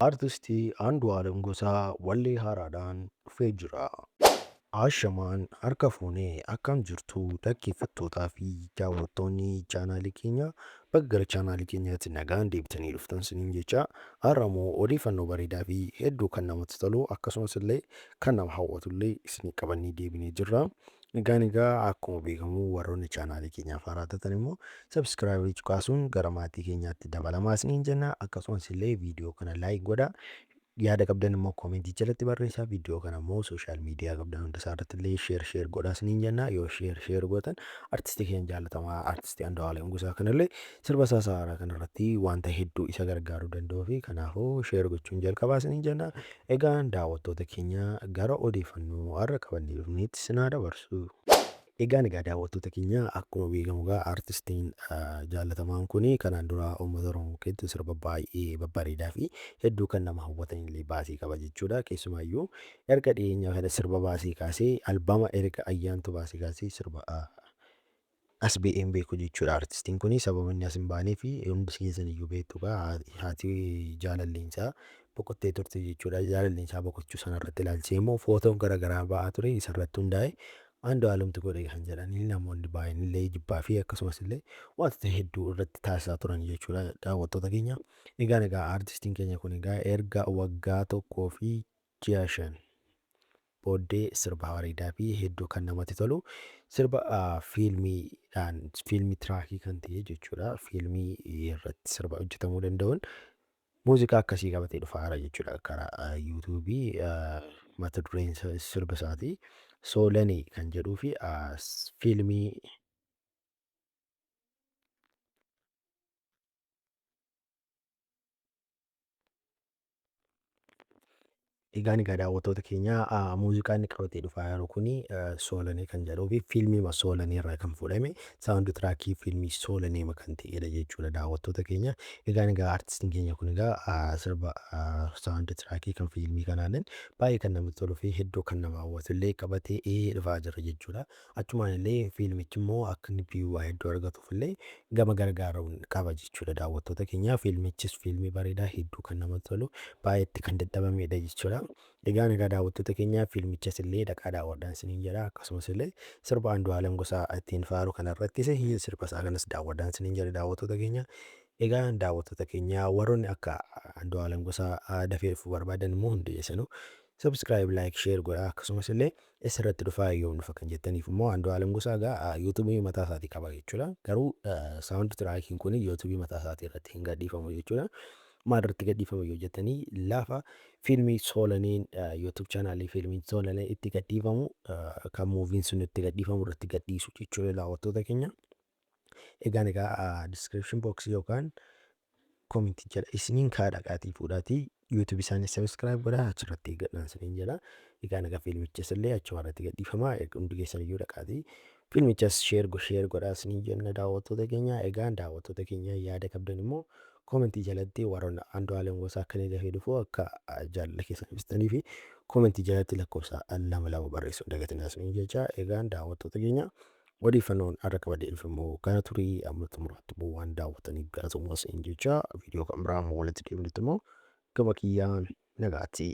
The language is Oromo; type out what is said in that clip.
Artistii Andualem Gosaa wallee haaraadhaan dhufee jira. Ashamaan harka fuunee akkam jirtu dhaggeeffattootaa fi daawwattoonni chaanaalii keenya bakka gara chaanaalii keenyaatti nagaan deebitanii dhuftan siniin jecha Oromoo odeeffannoo bareedaa fi hedduu kan namatti tolu akkasumas illee kan nama hawwatu illee isin qabannee deebinee jirra. Egaa akkuma beekamu warroonni chaanaalii keenyaaf haaraa taatan immoo subscribe kaasuun gara maatii keenyaatti dabalamaa isiniin jenna. Akkasumas illee viidiyoo kana like godhaa. Yaada qabdan immoo koomentii jalatti barreessaa. Viidiyoo kana immoo sooshaal miidiyaa qabdan hunda isaarratti illee sheer godhaa isiniin jenna. Yoo sheer gootan artistii keenya jaallatamaa artistii Andualem Gosaa kanallee sirba isaa haaraa kanarratti wanta hedduu isa gargaaruu danda'uu fi kanaafuu sheer gochuun jalqabaa isiniin jenna. Egaa daawwattoota keenya gara odeeffannoo har'a qabannee dhufneetti sinaa dabarsu. Egaa daawwattoota keenya akkuma beekamu artistiin jaallatamaan kun kanaan dura uummata Oromoo keessatti sirba baay'ee babbareedaa fi hedduu kan nama hawwatan illee baasii qaba jechuudha. Keessumaayyuu erga dhiyeenya kana sirba baasii kaasee albama erga ayyaantu baasii kaasee sirba as ba'een beeku jechuudha. Artistiin kun sababa inni as hin baanee fi hundi keessan iyyuu beektu haati jaalalleensaa boqottee turte jechuudha. Jaalalleensaa boqochuu sanarratti ilaalchee immoo footoon garaagaraa ba'aa ture isarratti hundaa'e. Andualemtu godhe kan jedhanii namoonni baay'een illee jibbaa fi akkasumas illee wantoota hedduu irratti taasisaa turan jechuudha daawwattoota keenya. Egaa artistiin keenya kun erga waggaa 1 fi ji'a 5 booddee sirba bareedaa fi hedduu kan namatti tolu sirba fiilmii tiraakii kan ta'e jechuudha. Fiilmii irratti sirba hojjetamuu danda'uun muuziqaa akkasii qabatee dhufaa jechuudha karaa yuutuubii mata dureen sirba isaatii. SOOLANEE kan jedhuu fi fiilmii egaa daawwattoota keenya muuziqaa inni qabatee dhufaa jiru kun SOOLANEE kan jedhuu fi fiilmii SOOLANEE irraa kan fudhame saawundi tiraakii fiilmii SOOLANEE kan ta'edha jechuudha daawwattoota keenya. Egaa artistiin keenya kun sirba saawundi tiraakii kan fiilmii kanaatiin baay'ee kan namatti toluu fi hedduu kan nama hawwatu illee qabatee dhufaa jira jechuudha. Achumaan illee fiilmichi immoo akka inni viiyuu hedduu argatuuf illee gama gargaaruun qaba jechuudha daawwattoota keenya. Fiilmichis fiilmii bareedaa hedduu kan namatti tolu baay'eetti kan dadhabamedha jechuudha. Egaa daawwattoota keenya fiilmichas illee dhaqaa daawwadhaan isiniin jedha. Akkasumas illee sirba Andualem Gosaa ittiin faaru kanarrattis sirba isaa kanas daawwadhaan isiniin jedha daawwattoota keenya. Egaa daawwattoota keenya warroonni akka Andualem Gosaa dafee dhufuu barbaadan immoo hundi keessanuu subscribe like share godhaa. Akkasumas illee isirratti dhufaa yoo dhufa kan jettaniif immoo Andualem Gosaa yuutuubii mataa isaatii qaba jechuudha. Garuu saawundi tiraakiin kun yuutuubii mataa isaatii irratti hin gadhiifamu jechuudha. Maalirratti gadhiifama yoo jettanii lafa fiilmii SOOLANEE'n yuutuub chaanaalii fiilmii SOOLANEE itti gadhiifamu kan muuviin sun itti gadhiifamu irratti gadhiisu jechuudha daawwattoota keenya. Egaa description box yookaan komentii jala isiniin kaadhaqaatii fuudhaatii YouTube isaanii subscribe godhaa achirratti eeggadhaan isiniin jedha. Egaa nagaa fiilmichas illee achuma irratti gadhiifama. Hundi keessan iyyuu dhaqaatii fiilmichas share godhaa isiniin jenna daawwattoota keenya. Egaan daawwattoota keenya yaada qabdan immoo komentii jalatti warroonni Andualem Gosaa akka inni dafee dhufu akka jaalala keessan ibsitanii fi komentii jalatti lakkoofsa 2 barreessuu hin dagatinaa isiniin jecha. Egaan daawwattoota keenya odeeffannoon har'a qabadee dhufe immoo kana turii amma xumuraatti immoo waan daawwataniif galatoomaa isiniin jecha. Viidiyoo kan biraa immoo walitti deebinutti immoo gama kiyyaan nagaatti.